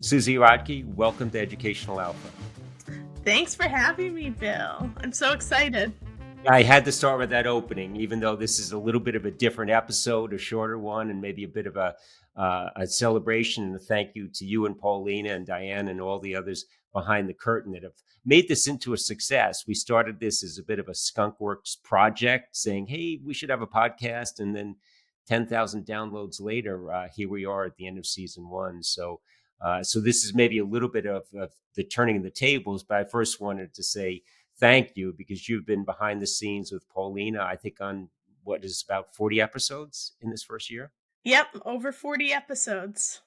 Suzie Rodkey, welcome to Educational Alpha. Thanks for having me, Bill. I'm so excited. I had to start with that opening, even though this is a little bit of a different episode, a shorter one, and maybe a bit of a celebration and a thank you to you and Paulina and Diane and all the others behind the curtain that have made this into a success. We started this as a bit of a skunkworks project, saying, "Hey, we should have a podcast," and then 10,000 downloads later, here we are at the end of season one. So this is maybe a little bit of the turning of the tables, but I first wanted to say thank you because you've been behind the scenes with Paulina, I think on what is about 40 episodes in this first year. Yep, over 40 episodes.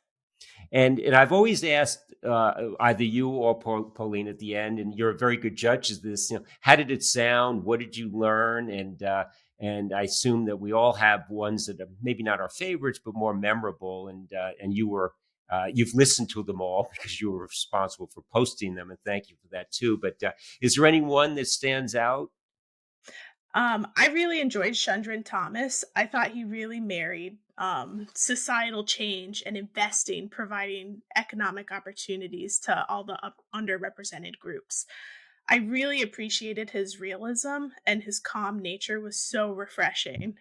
And I've always asked either you or Paulina at the end, and you're a very good judge of this. How did it sound? What did you learn? And I assume that we all have ones that are maybe not our favorites, but more memorable. And you've listened to them all because you were responsible for posting them, and thank you for that too. But is there any one that stands out? I really enjoyed Shundrin Thomas. I thought he really married societal change and investing, providing economic opportunities to all the underrepresented groups. I really appreciated his realism, and his calm nature was so refreshing.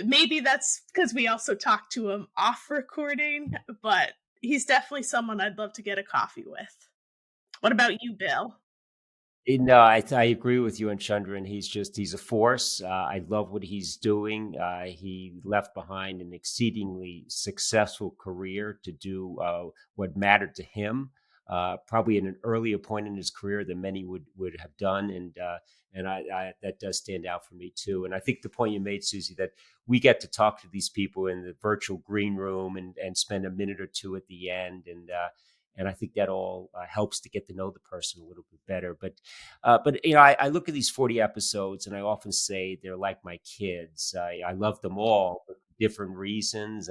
Maybe that's because we also talked to him off recording, but he's definitely someone I'd love to get a coffee with. What about you, Bill? No, I agree with you on Chandran. He's a force. I love what he's doing. He left behind an exceedingly successful career to do what mattered to him, probably at an earlier point in his career than many would have done. And that does stand out for me too. And I think the point you made, Susie, that we get to talk to these people in the virtual green room and spend a minute or two at the end. And I think that all helps to get to know the person a little bit better. But I look at these 40 episodes, and I often say they're like my kids. I love them all, but for different reasons.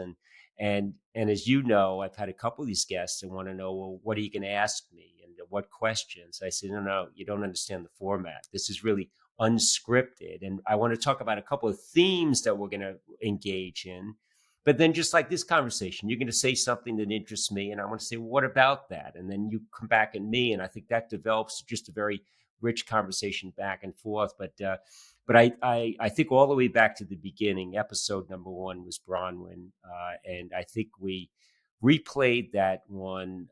And as you know, I've had a couple of these guests that want to know, well, what are you going to ask me, and what questions? I said, no, you don't understand the format. This is really unscripted, and I want to talk about a couple of themes that we're going to engage in. But then, just like this conversation, you're going to say something that interests me, and I want to say, well, what about that? And then you come back at me, and I think that develops just a very rich conversation back and forth. But I think all the way back to the beginning, episode number one was Bronwyn, and I think we replayed that one.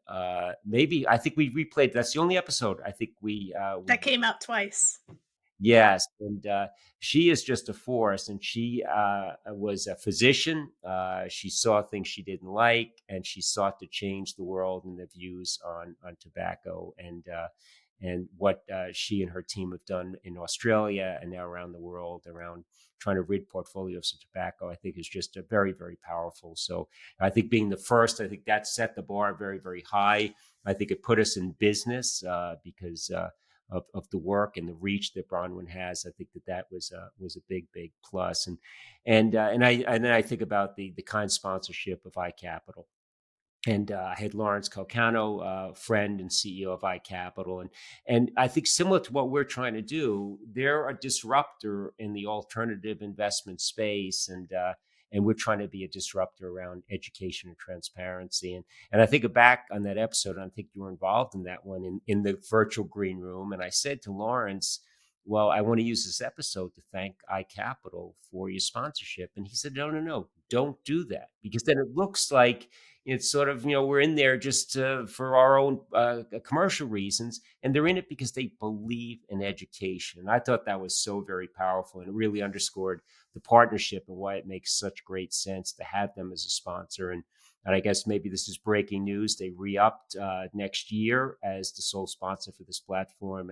Maybe I think we replayed. That's the only episode I think we That came out twice. Yes, and she is just a force, and she was a physician. She saw things she didn't like, and she sought to change the world and the views on tobacco, and what she and her team have done in Australia and now around the world around trying to rid portfolios of tobacco. I think is just a very, very powerful. So I think being the first, I think that set the bar very, very high. I think it put us in business because. Of the work and the reach that Bronwyn has. I think that was a big, big plus. And then I think about the kind sponsorship of iCapital. And I had Lawrence Calcano, friend and CEO of iCapital, and I think similar to what we're trying to do, they're a disruptor in the alternative investment space, and we're trying to be a disruptor around education and transparency. And I think back on that episode, and I think you were involved in that one in the virtual green room, and I said to Lawrence, well, I want to use this episode to thank iCapital for your sponsorship. And he said, no, don't do that, because then it looks like it's sort of, we're in there just for our own commercial reasons, and they're in it because they believe in education. And I thought that was so very powerful, and it really underscored the partnership and why it makes such great sense to have them as a sponsor. And I guess maybe this is breaking news. They re-upped next year as the sole sponsor for this platform.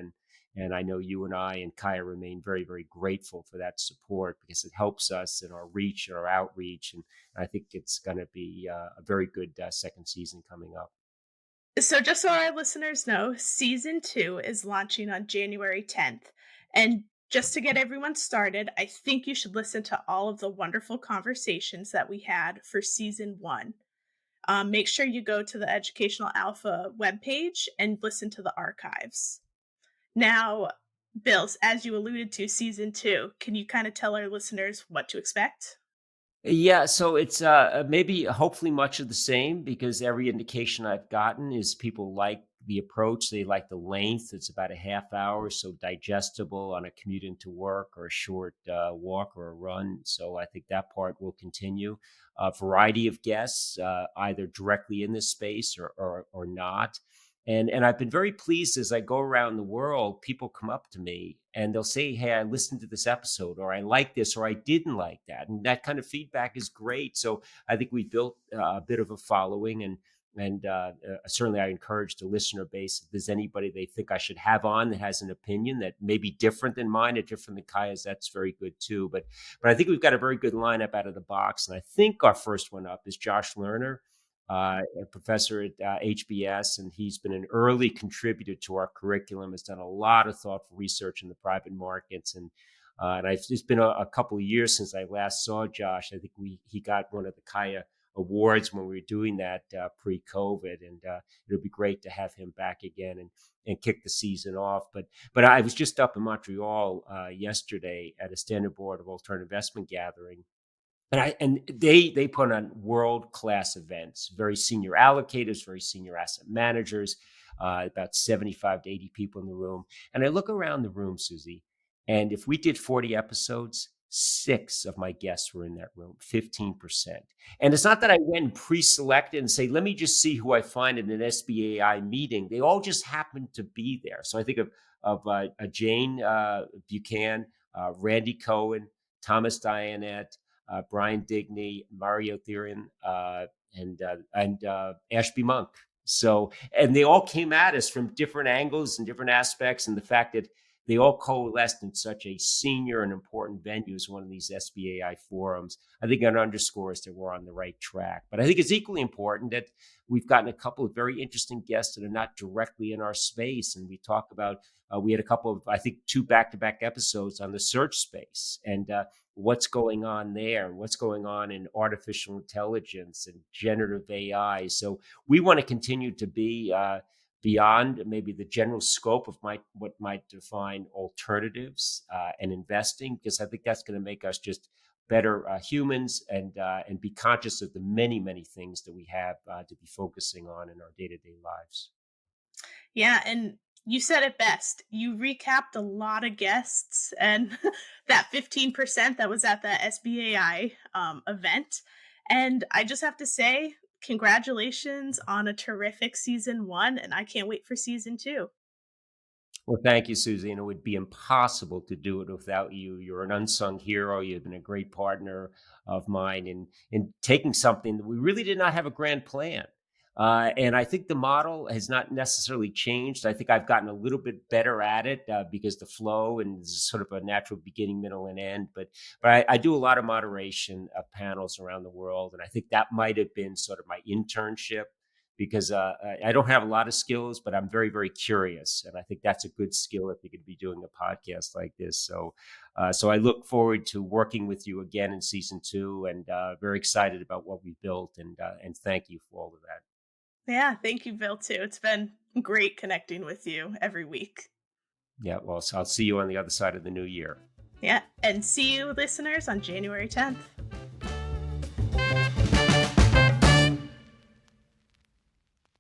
And I know you and I and CAIA remain very, very grateful for that support, because it helps us in our reach and our outreach. And I think it's going to be a very good second season coming up. So, just so our listeners know, season 2 is launching on January 10th. And just to get everyone started, I think you should listen to all of the wonderful conversations that we had for season 1. Make sure you go to the Educational Alpha webpage and listen to the archives. Now, Bills, as you alluded to, season 2, can you kind of tell our listeners what to expect? Yeah, so it's maybe hopefully much of the same because every indication I've gotten is people like the approach. They like the length. It's about a half hour, so digestible on a commute into work or a short walk or a run. So I think that part will continue. A variety of guests, either directly in this space or not. And I've been very pleased as I go around the world, people come up to me and they'll say, "Hey, I listened to this episode," or "I like this," or "I didn't like that." And that kind of feedback is great. So I think we built a bit of a following, and certainly I encourage the listener base, if there's anybody they think I should have on that has an opinion that may be different than mine or different than Kaya's, that's very good too. But I think we've got a very good lineup out of the box. And I think our first one up is Josh Lerner, a professor at HBS, and he's been an early contributor to our curriculum. Has done a lot of thoughtful research in the private markets, it's been a couple of years since I last saw Josh. I think he got one of the CAIA awards when we were doing that pre-COVID, and it'll be great to have him back again and kick the season off. But I was just up in Montreal yesterday at a Standard Board of Alternative Investment gathering, and they put on world class events. Very senior allocators, very senior asset managers, about 75 to 80 people in the room. And I look around the room, Susie, and if we did 40 episodes, six of my guests were in that room, 15%. And it's not that I went and pre-selected and say, let me just see who I find in an SBAI meeting. They all just happened to be there. So I think of Jane Buchanan, Randy Cohen, Thomas Dianette, Brian Digney, Mario Thieren, and Ashby Monk. So, and they all came at us from different angles and different aspects, and the fact that they all coalesced in such a senior and important venue as one of these SBAI forums, I think it underscores that we're on the right track. But I think it's equally important that we've gotten a couple of very interesting guests that are not directly in our space, and we talk about. We had a couple of, I think, two back-to-back episodes on the search space, and what's going on there, what's going on in artificial intelligence and generative AI. So we want to continue to be beyond maybe the general scope of what might define alternatives and investing, because I think that's going to make us just better humans and be conscious of the many things that we have to be focusing on in our day-to-day lives. Yeah, and you said it best. You recapped a lot of guests and that 15% that was at the SBAI event. And I just have to say, congratulations on a terrific season one. And I can't wait for season two. Well, thank you, Susie. And it would be impossible to do it without you. You're an unsung hero. You've been a great partner of mine in taking something that we really did not have a grand plan. And I think the model has not necessarily changed. I think I've gotten a little bit better at it because the flow and sort of a natural beginning, middle, and end. But I do a lot of moderation of panels around the world, and I think that might have been sort of my internship because I don't have a lot of skills, but I'm very curious, and I think that's a good skill if you could be doing a podcast like this. So I look forward to working with you again in season two, and very excited about what we built, and thank you for all of that. Yeah, thank you, Bill, too. It's been great connecting with you every week. Yeah, well, so I'll see you on the other side of the new year. Yeah, and see you, listeners, on January 10th.